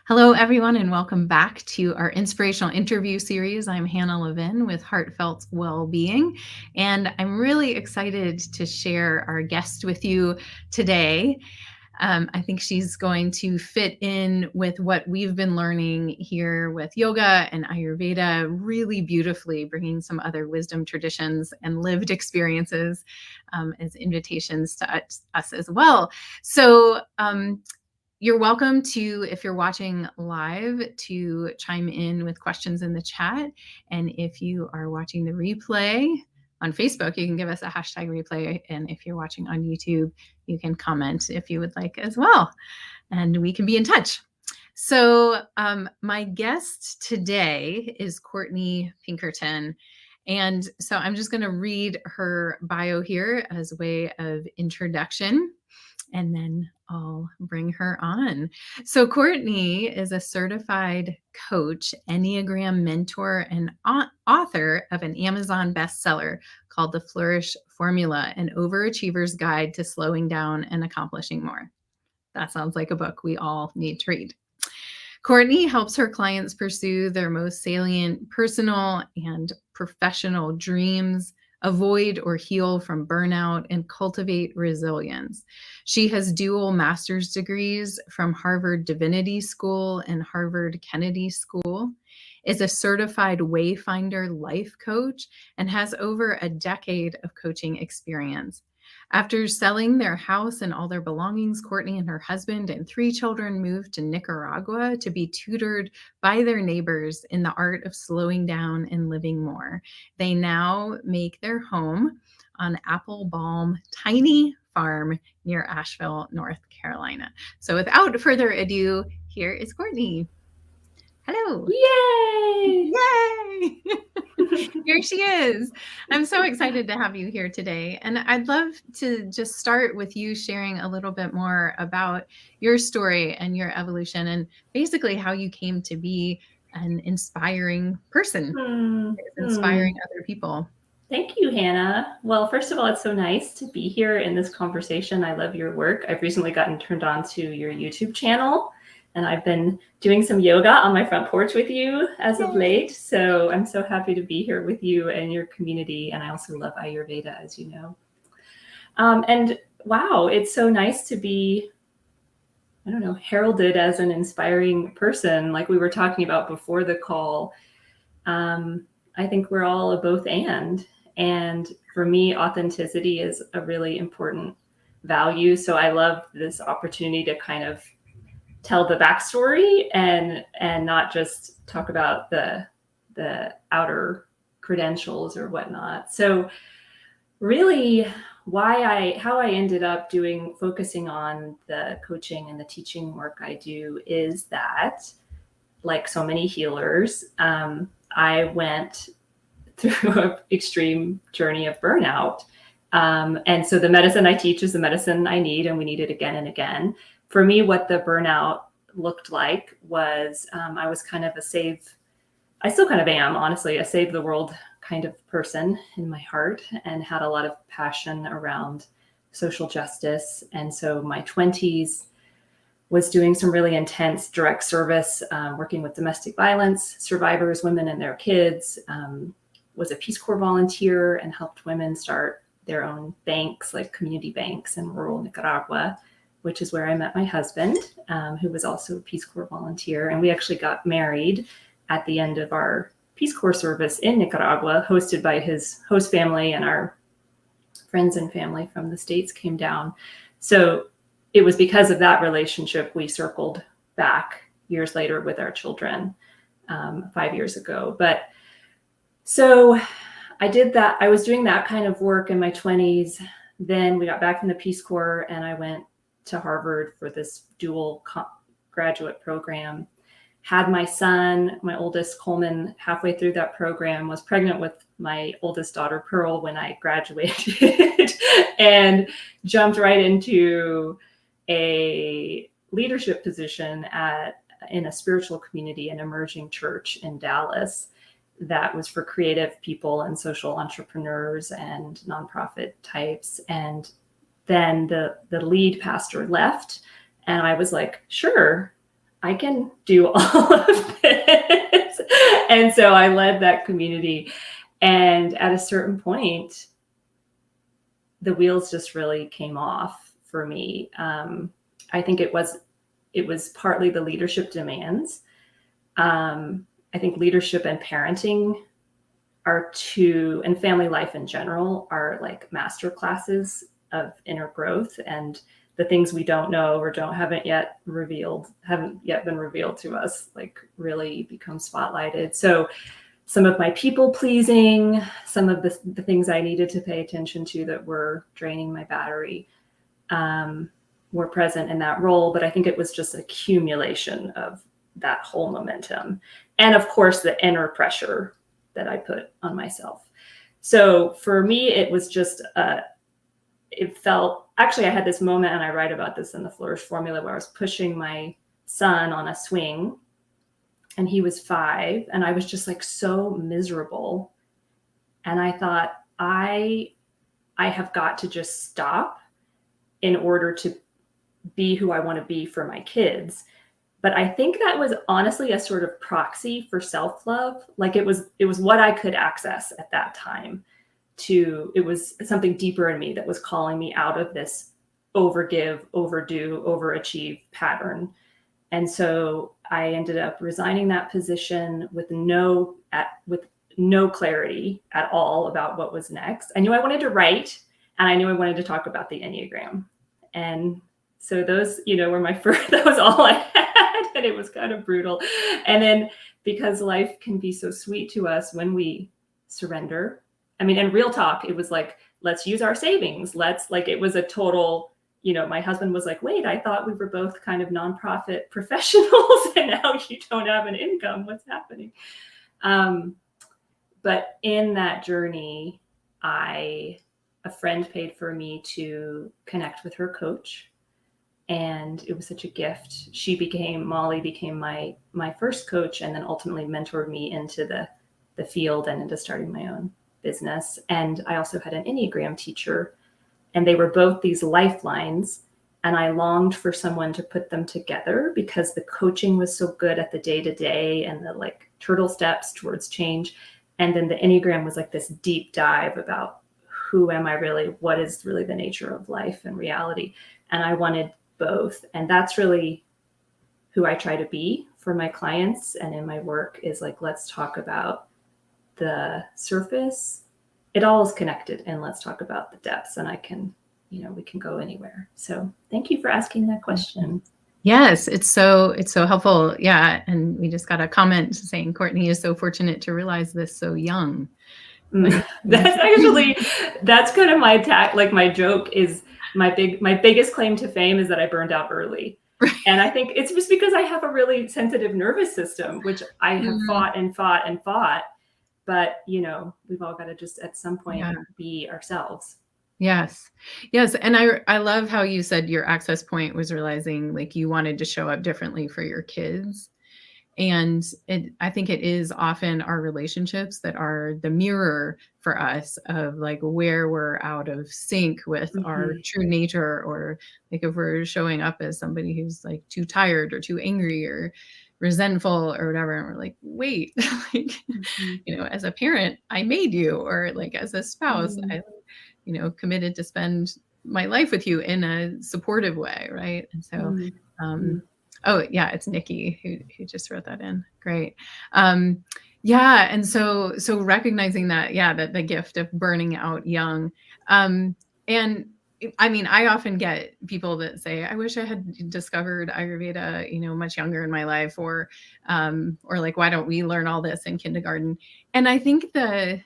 Hello, everyone, and welcome back to our Inspirational Interview series. I'm Hannah Levin with Heartfelt Wellbeing, and I'm really excited to share our guest with you today. I think she's going to fit in with what we've been learning here with yoga and Ayurveda really beautifully, bringing some other wisdom traditions and lived experiences as invitations to us as well. So, you're welcome to, if you're watching live, to chime in with questions in the chat. And if you are watching the replay on Facebook, you can give us a hashtag replay. And if you're watching on YouTube, you can comment if you would like as well. And we can be in touch. So my guest today is Courtney Pinkerton. And so I'm just going to read her bio here as a way of introduction, and then I'll bring her on. So Courtney is a certified coach, Enneagram mentor, and author of an Amazon bestseller called The Flourish Formula, an overachiever's guide to slowing down and accomplishing more. That sounds like a book we all need to read. Courtney helps her clients pursue their most salient personal and professional dreams, avoid or heal from burnout, and cultivate resilience. She has dual master's degrees from Harvard Divinity School and Harvard Kennedy School, is a certified Wayfinder life coach, and has over a decade of coaching experience. After selling their house and all their belongings, Courtney and her husband and 3 children moved to Nicaragua to be tutored by their neighbors in the art of slowing down and living more. They now make their home on Apple Balm Tiny Farm near Asheville, North Carolina. So without further ado, here is Courtney. Hello. Yay! Yay! Here she is. I'm so excited to have you here today. And I'd love to just start with you sharing a little bit more about your story and your evolution and basically how you came to be an inspiring person, inspiring other people. Thank you, Hannah. Well, first of all, it's so nice to be here in this conversation. I love your work. I've recently gotten turned on to your YouTube channel, and I've been doing some yoga on my front porch with you as of late. So I'm so happy to be here with you and your community. And I also love Ayurveda, as you know. And wow, it's so nice to be, heralded as an inspiring person, like we were talking about before the call. I think we're all a both and. And for me, authenticity is a really important value. So I love this opportunity to kind of tell the backstory and not just talk about the outer credentials or whatnot. So really how I ended up focusing on the coaching and the teaching work I do is that, like so many healers, I went through an extreme journey of burnout. And so the medicine I teach is the medicine I need, and we need it again and again. For me, what the burnout looked like was I was kind of I still kind of am, honestly, a save the world kind of person in my heart, and had a lot of passion around social justice. And so my 20s was doing some really intense direct service, working with domestic violence survivors, women and their kids, was a Peace Corps volunteer and helped women start their own banks, like community banks in rural Nicaragua, which is where I met my husband, who was also a Peace Corps volunteer. And we actually got married at the end of our Peace Corps service in Nicaragua, hosted by his host family, and our friends and family from the States came down. So it was because of that relationship we circled back years later with our children, 5 years ago. But so I did that. I was doing that kind of work in my 20s. Then we got back from the Peace Corps, and I went to Harvard for this dual graduate program. Had my son, my oldest, Coleman, halfway through that program, was pregnant with my oldest daughter, Pearl, when I graduated, and jumped right into a leadership position in a spiritual community, an emerging church in Dallas that was for creative people and social entrepreneurs and nonprofit types. And then the lead pastor left, and I was like, sure, I can do all of this. And so I led that community. And at a certain point, the wheels just really came off for me. I think it was partly the leadership demands. I think leadership and parenting and family life in general are like master classes of inner growth, and the things we don't know or haven't yet been revealed to us, like really become spotlighted. So some of my people pleasing, some of the things I needed to pay attention to that were draining my battery, were present in that role. But I think it was just accumulation of that whole momentum. And of course, the inner pressure that I put on myself. So for me, it was just, it felt, actually, I had this moment, and I write about this in the Flourish Formula, where I was pushing my son on a swing, and he was 5, and I was just like so miserable. And I thought, I have got to just stop in order to be who I want to be for my kids. But I think that was honestly a sort of proxy for self-love. Like it was what I could access at that time. It was something deeper in me that was calling me out of this overgive, overdo, overachieve pattern. And so I ended up resigning that position with no clarity at all about what was next. I knew I wanted to write, and I knew I wanted to talk about the Enneagram. And so those, were my first, that was all I had, and it was kind of brutal. And then because life can be so sweet to us when we surrender. I mean, in real talk, it was like, let's use our savings. It was a total, my husband was like, wait, I thought we were both kind of nonprofit professionals, and now you don't have an income. What's happening? But in that journey, a friend paid for me to connect with her coach. And it was such a gift. Molly became my first coach, and then ultimately mentored me into the field and into starting my own business. And I also had an Enneagram teacher, and they were both these lifelines. And I longed for someone to put them together, because the coaching was so good at the day-to-day and the like turtle steps towards change. And then the Enneagram was like this deep dive about who am I really? What is really the nature of life and reality? And I wanted both. And that's really who I try to be for my clients and in my work, is like, let's talk about the surface. It all is connected, and let's talk about the depths, and we can go anywhere. So thank you for asking that question. Yes, it's so helpful. Yeah. And we just got a comment saying Courtney is so fortunate to realize this so young. That's kind of my attack. Like my joke is my biggest claim to fame is that I burned out early. Right. And I think it's just because I have a really sensitive nervous system, which I have fought and fought and fought. But, we've all got to just at some point be ourselves. Yes. And I love how you said your access point was realizing like you wanted to show up differently for your kids. And I think it is often our relationships that are the mirror for us of like where we're out of sync with our true nature, or like if we're showing up as somebody who's like too tired or too angry or resentful or whatever. And we're like, wait, like, as a parent, I made you, or like as a spouse, I committed to spend my life with you in a supportive way. Right. And so, oh yeah, it's Nikki who just wrote that in. Great. Yeah. And so recognizing that, that the gift of burning out young. And I mean, I often get people that say, I wish I had discovered Ayurveda, much younger in my life, or like, why don't we learn all this in kindergarten? And I think the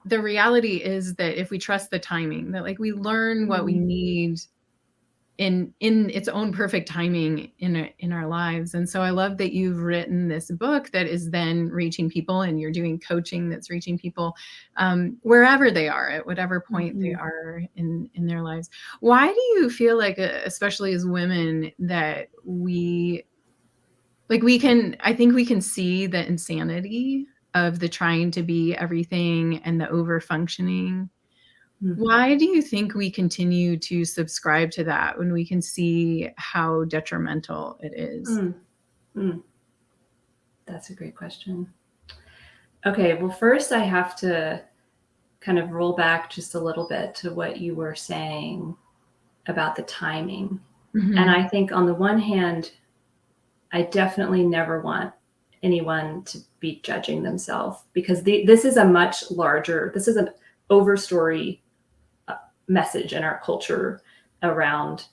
reality is that if we trust the timing, that like we learn what we need in its own perfect timing in our lives. And so I love that you've written this book that is then reaching people, and you're doing coaching that's reaching people wherever they are, at whatever point they are in their lives. Why do you feel like, especially as women, that I think we can see the insanity of the trying to be everything and the over functioning? Why do you think we continue to subscribe to that when we can see how detrimental it is? That's a great question. Okay, well, first I have to kind of roll back just a little bit to what you were saying about the timing. Mm-hmm. And I think on the one hand, I definitely never want anyone to be judging themselves, because this is an overstory message in our culture around,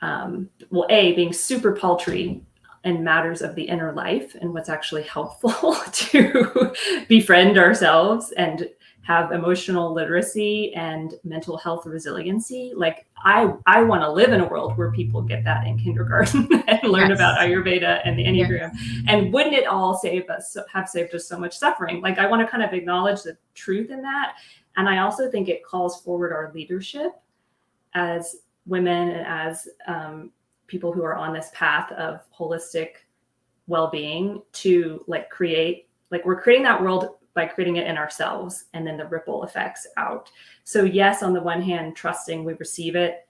being super paltry in matters of the inner life and what's actually helpful to befriend ourselves and have emotional literacy and mental health resiliency. Like I want to live in a world where people get that in kindergarten and learn about Ayurveda and the Enneagram. And wouldn't it all have saved us so much suffering? Like I want to kind of acknowledge the truth in that. And I also think it calls forward our leadership as women and as people who are on this path of holistic well-being to we're creating that world by creating it in ourselves, and then the ripple effects out. So yes, on the one hand, trusting we receive it.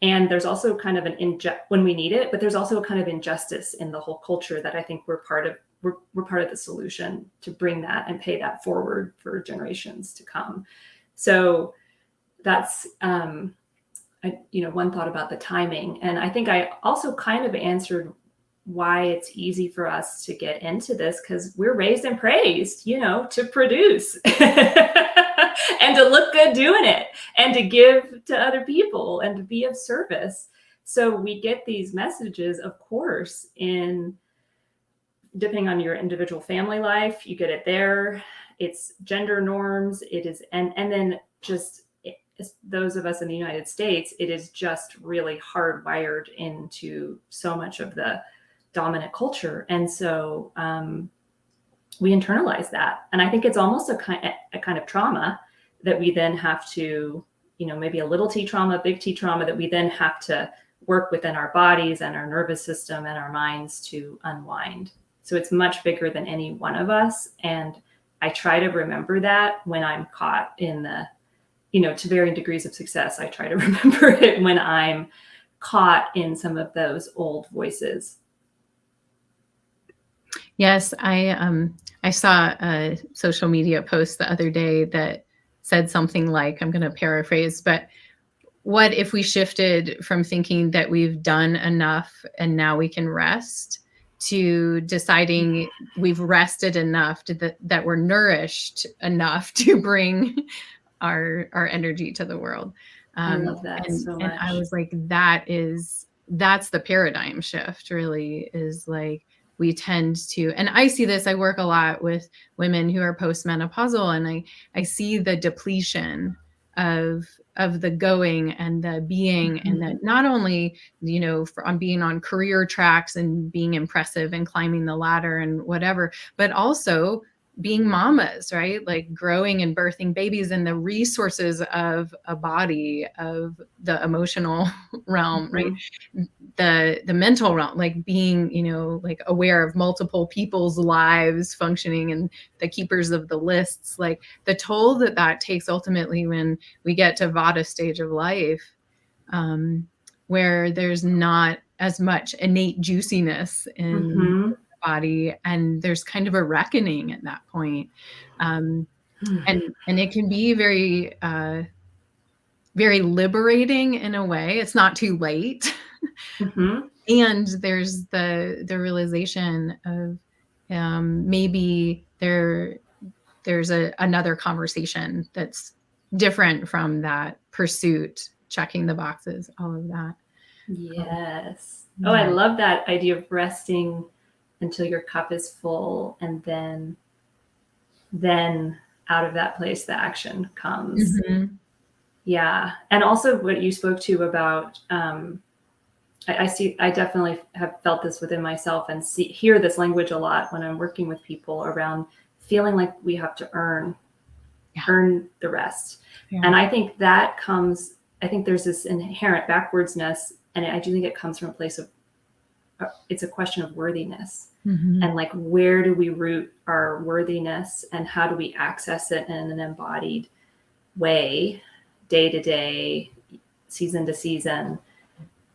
And there's also kind of when we need it, but there's also a kind of injustice in the whole culture that I think we're part of the solution to bring that and pay that forward for generations to come. So that's, one thought about the timing. And I think I also kind of answered why it's easy for us to get into this, because we're raised and praised, to produce and to look good doing it and to give to other people and to be of service. So we get these messages, of course, depending on your individual family life, you get it there. It's gender norms. It is, and then just those of us in the United States, it is just really hardwired into so much of the dominant culture. And so we internalize that. And I think it's almost a kind of trauma that we then have to, maybe a little T trauma, big T trauma, that we then have to work within our bodies and our nervous system and our minds to unwind. So it's much bigger than any one of us. And I try to remember that when I'm caught in to varying degrees of success. I try to remember it when I'm caught in some of those old voices. Yes, I saw a social media post the other day that said something like, I'm going to paraphrase, but what if we shifted from thinking that we've done enough and now we can rest, to deciding we've rested enough that we're nourished enough to bring our energy to the world. I love that so much. And I was like, that's the paradigm shift, really, is like, we tend to, and I see this, I work a lot with women who are postmenopausal, and I see the depletion of the going and the being, and that not only, on being on career tracks and being impressive and climbing the ladder and whatever, but also being mamas, right? Like growing and birthing babies, and the resources of a body, of the emotional realm, right? The mental realm, like being, like aware of multiple people's lives functioning, and the keepers of the lists, like the toll that takes ultimately when we get to Vata stage of life, where there's not as much innate juiciness in body, and there's kind of a reckoning at that point, and it can be very very liberating in a way. It's not too late. And there's the realization of maybe there's another conversation that's different from that pursuit, checking the boxes, all of that. Yes. Oh, I love that idea of resting until your cup is full, and then out of that place the action comes. Yeah. And also what you spoke to about, I definitely have felt this within myself, and hear this language a lot when I'm working with people around feeling like we have to earn the rest. And I think there's this inherent backwardsness, and I do think it comes from a place of, it's a question of worthiness. And like, where do we root our worthiness, and how do we access it in an embodied way, day to day, season to season?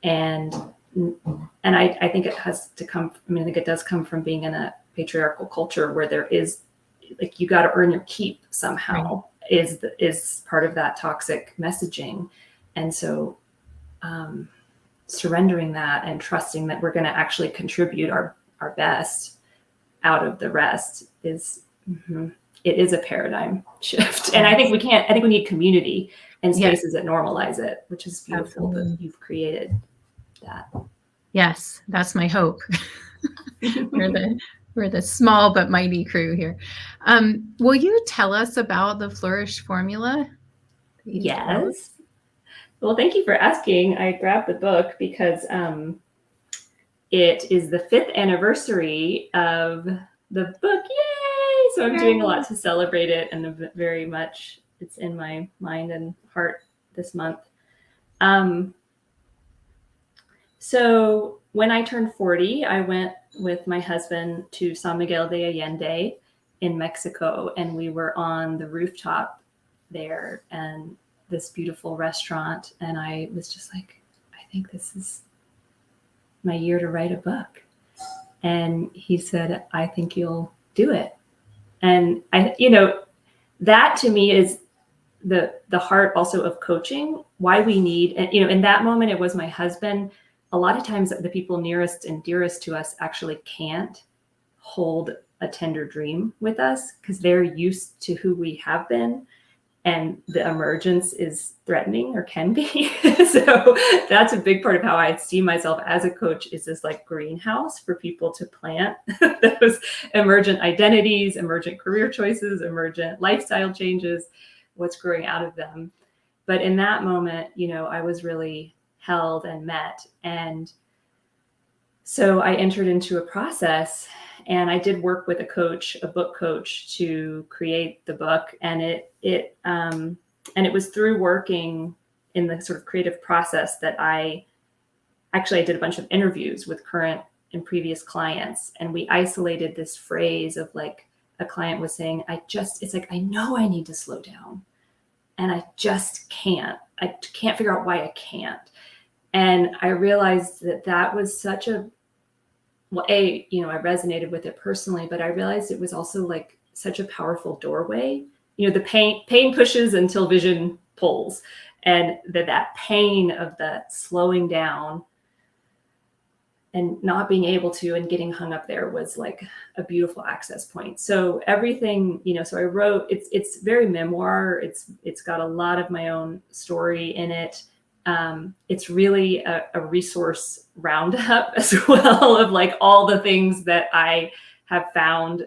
And and I think it has to come, I think it does come from being in a patriarchal culture where there is, like, you got to earn your keep somehow, right, is part of that toxic messaging. And so surrendering that and trusting that we're going to actually contribute our best out of the rest is, it is a paradigm shift. And I think we need community and spaces that normalize it, which is beautiful. Absolutely. That you've created that. Yes, that's my hope. We're the small but mighty crew here. Will you tell us about the Flourish formula? Yes. Well, thank you for asking. I grabbed the book because it is the 5th anniversary of the book. Yay! So I'm doing a lot to celebrate it, and very much it's in my mind and heart this month. So when I turned 40, I went with my husband to San Miguel de Allende in Mexico, and we were on the rooftop there and this beautiful restaurant. And I was just like, I think this is my year to write a book. And he said, I think you'll do it. And that to me is the heart also of coaching, why we need, and in that moment, it was my husband. A lot of times the people nearest and dearest to us actually can't hold a tender dream with us because they're used to who we have been, and the emergence is threatening or can be. So that's a big part of how I see myself as a coach, is this like greenhouse for people to plant those emergent identities, emergent career choices, emergent lifestyle changes, what's growing out of them. But in that moment, I was really held and met. And so I entered into a process, and I did work with a book coach, to create the book. And it was through working in the sort of creative process that I did a bunch of interviews with current and previous clients. And we isolated this phrase of, like, a client was saying, it's like, I know I need to slow down, and I just can't. I can't figure out why I can't. And I realized that was such I resonated with it personally, but I realized it was also like such a powerful doorway. The pain pushes until vision pulls, and that pain of the slowing down and not being able to, and getting hung up there, was like a beautiful access point. So everything, so I wrote, it's very memoir. It's got a lot of my own story in it. It's really a resource roundup as well of, like, all the things that I have found.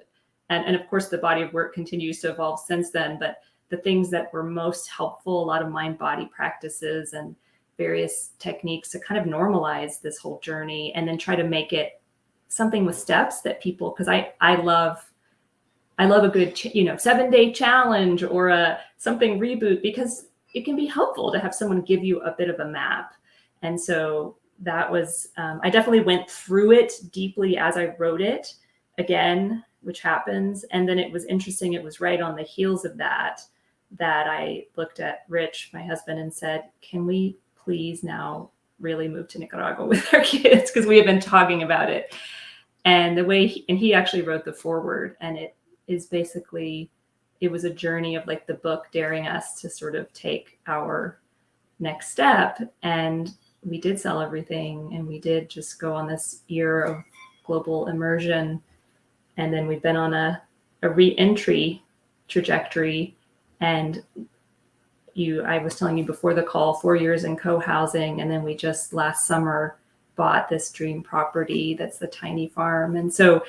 And of course, the body of work continues to evolve since then, but the things that were most helpful, a lot of mind-body practices and various techniques to kind of normalize this whole journey, and then try to make it something with steps that people, because I love a good, 7-day challenge or something reboot, because it can be helpful to have someone give you a bit of a map. And so that was, I definitely went through it deeply as I wrote it again, which happens. And then it was interesting. It was right on the heels of that I looked at Rich, my husband, and said, can we please now really move to Nicaragua with our kids? Because we have been talking about it. And he actually wrote the foreword, and it is basically, it was a journey of, like, the book daring us to sort of take our next step. And we did sell everything, and we did just go on this year of global immersion. And then we've been on a re-entry trajectory. And I was telling you before the call, 4 years in co-housing. And then we just last summer bought this dream property that's the tiny farm. And so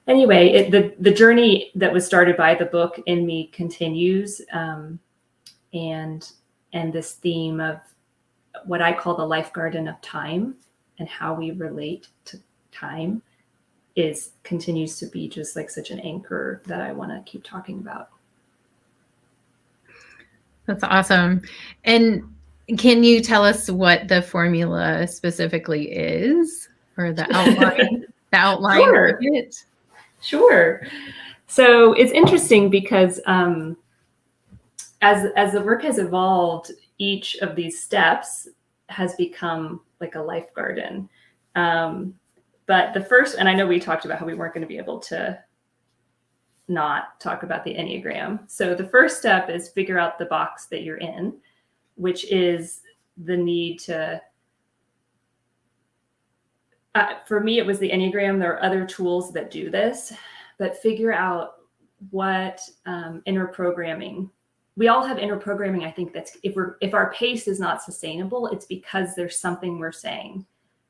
anyway, the journey that was started by the book in me continues. And this theme of what I call the life garden of time, and how we relate to time, continues to be just like such an anchor that I want to keep talking about. That's awesome. And can you tell us what the formula specifically is, or the outline Sure. of it? Sure. So it's interesting because as the work has evolved, each of these steps has become like a life garden. But the first, and I know we talked about how we weren't going to be able to not talk about the Enneagram. So the first step is figure out the box that you're in, which is the need to, for me, it was the Enneagram. There are other tools that do this, but figure out what inner programming. We all have inner programming. I think that's if our pace is not sustainable, it's because there's something we're saying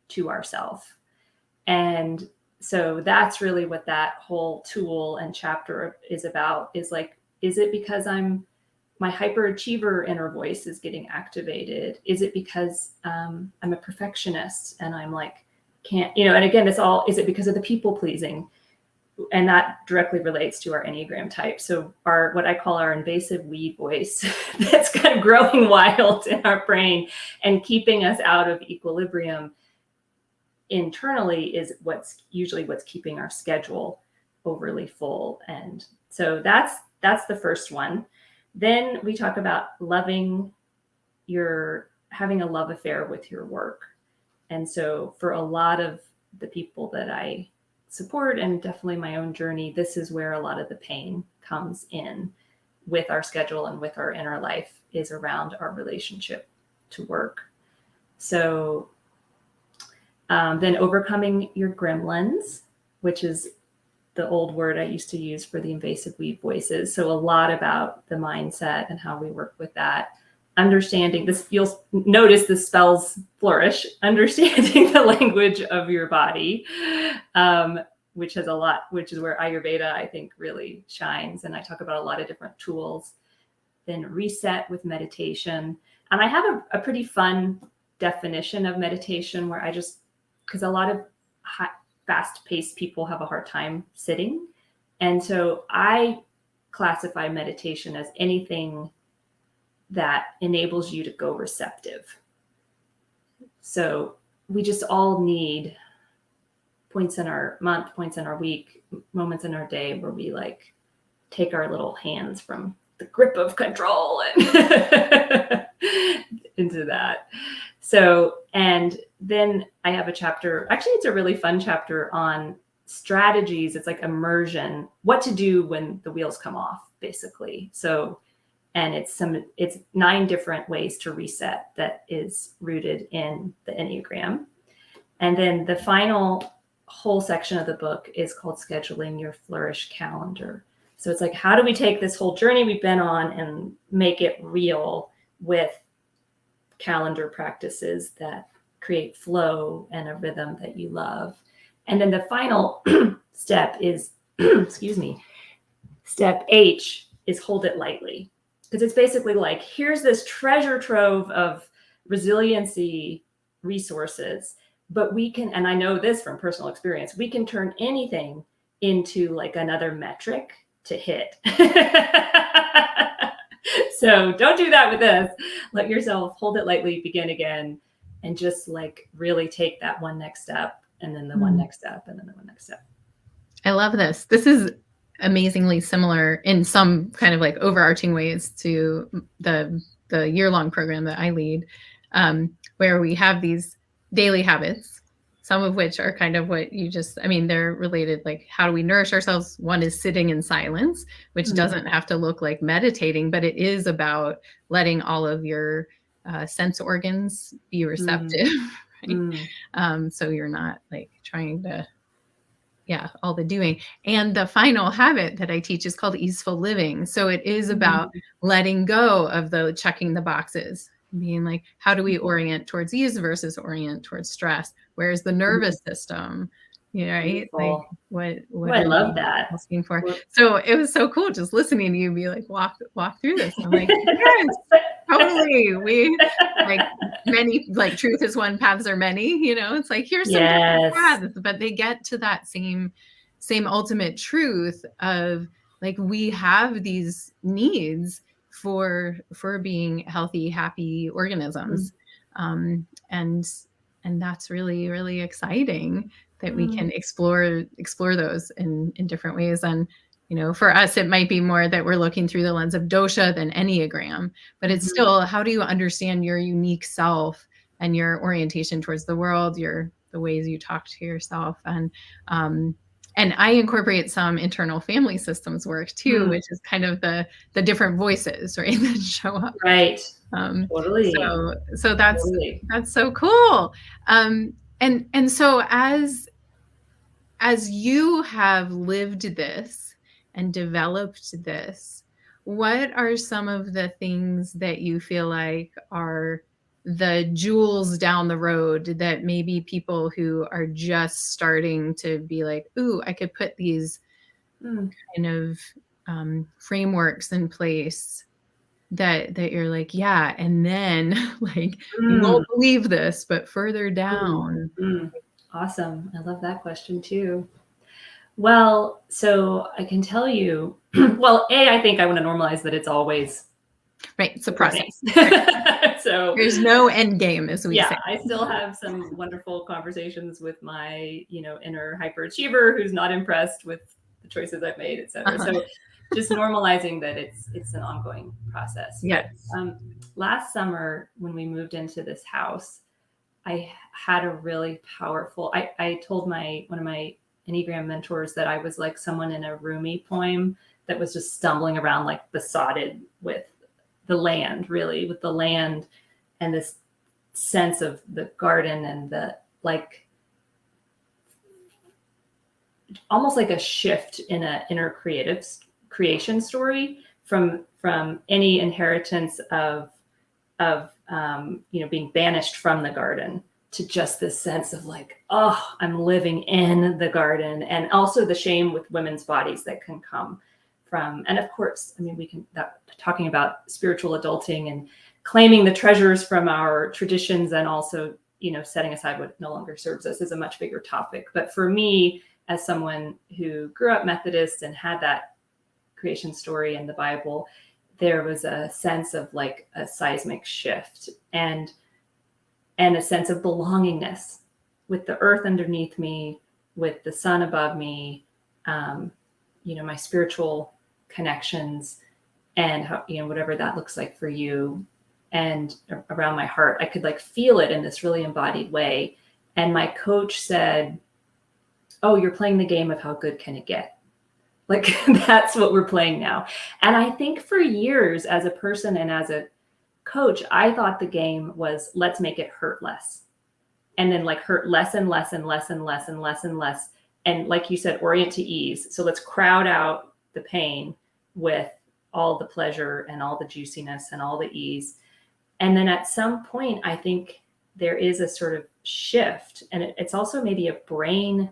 to ourselves. And so that's really what that whole tool and chapter is about, is like, is it because my hyperachiever inner voice is getting activated? Is it because I'm a perfectionist and I'm like, can't, and again, is it because of the people pleasing? And that directly relates to our Enneagram type. So what I call our invasive weed voice that's kind of growing wild in our brain and keeping us out of equilibrium internally is usually what's keeping our schedule overly full. And so that's the first one. Then we talk about having a love affair with your work. And so for a lot of the people that I support, and definitely my own journey, this is where a lot of the pain comes in with our schedule and with our inner life, is around our relationship to work. So then overcoming your gremlins, which is the old word I used to use for the invasive weed voices. So a lot about the mindset and how we work with that. Understanding this, you'll notice the spells flourish, understanding the language of your body, which is where Ayurveda, I think, really shines. And I talk about a lot of different tools. Then reset with meditation. And I have a pretty fun definition of meditation where because a lot of fast-paced people have a hard time sitting. And so I classify meditation as anything that enables you to go receptive. So we just all need points in our month, points in our week, moments in our day where we like take our little hands from the grip of control and into that. So, and then I have a chapter, actually it's a really fun chapter on strategies. It's like immersion, what to do when the wheels come off, basically. So, and it's 9 different ways to reset that is rooted in the Enneagram. And then the final whole section of the book is called Scheduling Your Flourish Calendar. So it's like, how do we take this whole journey we've been on and make it real with calendar practices that create flow and a rhythm that you love? And then the final step is, step H is hold it lightly. Because it's basically like, here's this treasure trove of resiliency resources, but we can, and I know this from personal experience, we can turn anything into like another metric to hit. So don't do that with this. Let yourself hold it lightly, begin again, and just like really take that one next step, and then the one next step, and then the one next step. I love this. This is amazingly similar in some kind of like overarching ways to the year-long program that I lead, where we have these daily habits, some of which are kind of what you just, they're related, like how do we nourish ourselves? One is sitting in silence, which doesn't have to look like meditating, but it is about letting all of your sense organs be receptive, right? So you're not like trying to, all the doing. And the final habit that I teach is called easeful living. So it is about letting go of the checking the boxes, being like, how do we orient towards ease versus orient towards stress? Where's the nervous system? Right? Like what I love that. Asking for. So it was so cool just listening to you be like, walk through this. I'm like, yes, totally. We like many, like truth is one, paths are many, it's like, here's some different paths, but they get to that same ultimate truth of like, we have these needs for being healthy, happy organisms. And that's really, really exciting that we can explore those in different ways. And, for us, it might be more that we're looking through the lens of dosha than Enneagram, but it's still, how do you understand your unique self your orientation towards the world, the ways you talk to yourself. And I incorporate some internal family systems work too, Mm, which is kind of the different voices, right, that show up. right. Um, Totally. so that's Totally. so cool. And so as you have lived this and developed this, what are some of the things that you feel like are the jewels down the road that maybe people who are just starting to be like, ooh, I could put these Mm, kind of frameworks in place that you're like, yeah, and then like you mm, won't believe this, but further mm, down. mm. Awesome. I love that question too. Well, so I can tell you, well, I think I want to normalize that it's always Right, it's a a journey. process. So There's no end game, as we yeah, say. I still have some wonderful conversations with my, inner hyperachiever who's not impressed with the choices I've made, et cetera. Uh-huh. So just normalizing that it's an ongoing process. But Yes. last summer when we moved into this house, I had a really powerful, I told one of my Enneagram mentors that I was like someone in a Rumi poem that was just stumbling around, like besotted with the land, really, with the land and this sense of the garden and the like, almost like a shift in a inner creative creation story from any inheritance of being banished from the garden to just this sense of like, oh, I'm living in the garden, and also the shame with women's bodies that can come from, and of course, I mean, we can talking about spiritual adulting and claiming the treasures from our traditions, and also setting aside what no longer serves us, is a much bigger topic. But for me, as someone who grew up Methodist and had that creation story in the Bible, there was a sense of like a seismic shift and a sense of belongingness with the earth underneath me, with the sun above me, my spiritual connections, and how, whatever that looks like for you, and around my heart, I could like feel it in this really embodied way. And my coach said, oh, you're playing the game of how good can it get? Like that's what we're playing now. And I think for years as a person and as a coach, I thought the game was let's make it hurt less. And then like hurt less and less and less and less and less and less. And like you said, orient to ease. So let's crowd out the pain with all the pleasure and all the juiciness and all the ease. And then at some point, I think there is a sort of shift. And it's also maybe a brain,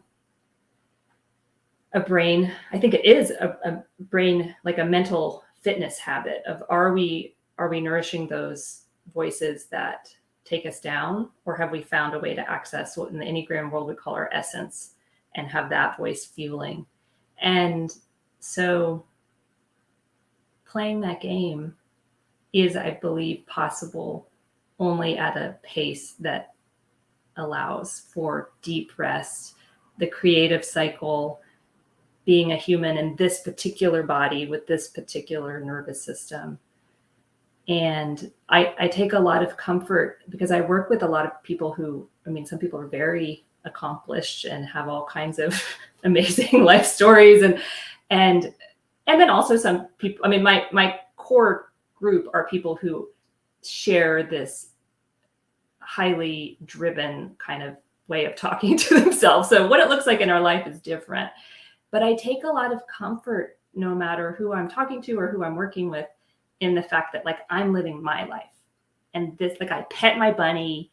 I think it is a brain, like a mental fitness habit of, are we nourishing those voices that take us down, or have we found a way to access what in the Enneagram world we call our essence and have that voice fueling? And so playing that game is, I believe, possible only at a pace that allows for deep rest, the creative cycle, being a human in this particular body with this particular nervous system. And I take a lot of comfort because I work with a lot of people who, I mean, some people are very accomplished and have all kinds of amazing life stories. And then also some people, I mean, my core group are people who share this highly driven kind of way of talking to themselves. So what it looks like in our life is different. But I take a lot of comfort, no matter who I'm talking to or who I'm working with, in the fact that like I'm living my life. And this, like, I pet my bunny,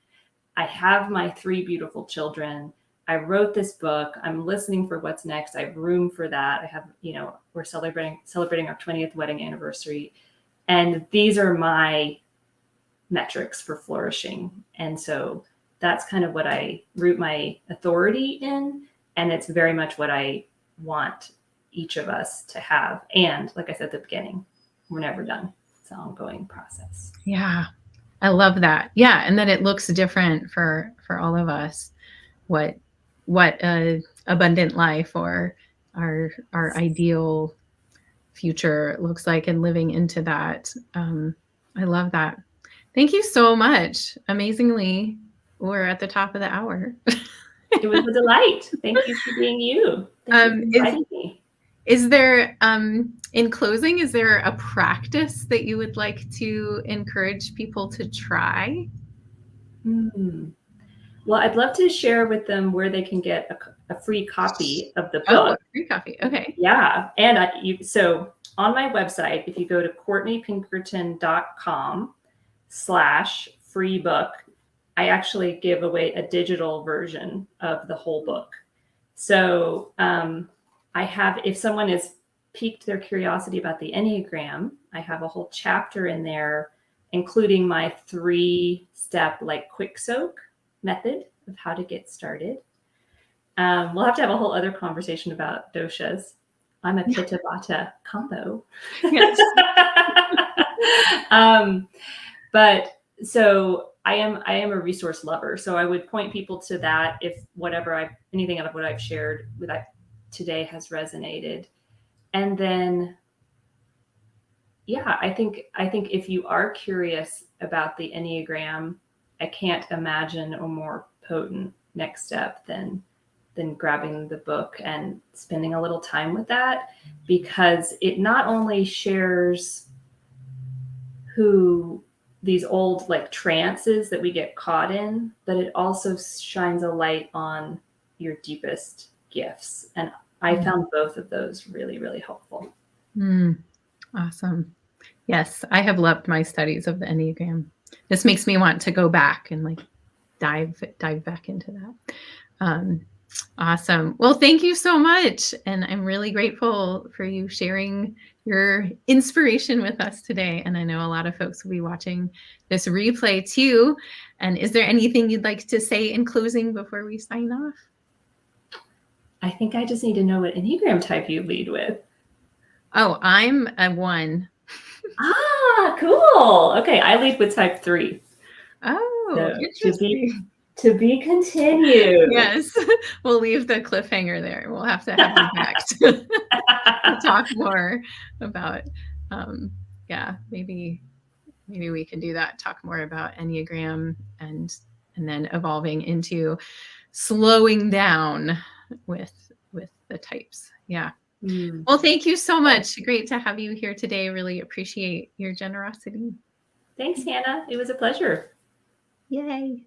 I have my 3 beautiful children, I wrote this book, I'm listening for what's next, I have room for that. I have, we're celebrating our 20th wedding anniversary. And these are my metrics for flourishing. And so that's kind of what I root my authority in. And it's very much what I want each of us to have. And like I said at the beginning, we're never done. It's an ongoing process. Yeah. I love that. Yeah. And that it looks different for all of us, what a abundant life or our ideal future looks like, and living into that. I love that. Thank you so much. Amazingly we're at the top of the hour. It was a delight. Thank you for being you. Thank you for inviting me. Is there, in closing, is there a practice that you would like to encourage people to try? Well, I'd love to share with them where they can get a free copy of the Oh, book. a free copy. Okay. Yeah. And so on my website, if you go to courtneypinkerton.com/free book, I actually give away a digital version of the whole book. So I have, if someone has piqued their curiosity about the Enneagram, I have a whole chapter in there, including my 3-step like quick soak method of how to get started. We'll have to have a whole other conversation about doshas. I'm a Pitta Vata combo. Yes. But so I am a resource lover. So I would point people to that if anything out of what I've shared with that today has resonated. And then, yeah, I think if you are curious about the Enneagram, I can't imagine a more potent next step than grabbing the book and spending a little time with that, because it not only shares who these old like trances that we get caught in, but it also shines a light on your deepest gifts. And I found both of those really, really helpful. Awesome. Yes, I have loved my studies of the Enneagram. This makes me want to go back and like dive back into that. Awesome. Well, thank you so much. And I'm really grateful for you sharing your inspiration with us today. And I know a lot of folks will be watching this replay too. And is there anything you'd like to say in closing before we sign off? I think I just need to know what Enneagram type you lead with. Oh, I'm a 1. Cool. Okay, I lead with type 3. Oh, so interesting. To be continued. Yes, we'll leave the cliffhanger there. We'll have to have you back to talk more about, maybe we can do that. Talk more about Enneagram and then evolving into slowing down with the types. Yeah. Well, thank you so much. Great to have you here today. Really appreciate your generosity. Thanks, Hannah. It was a pleasure. Yay.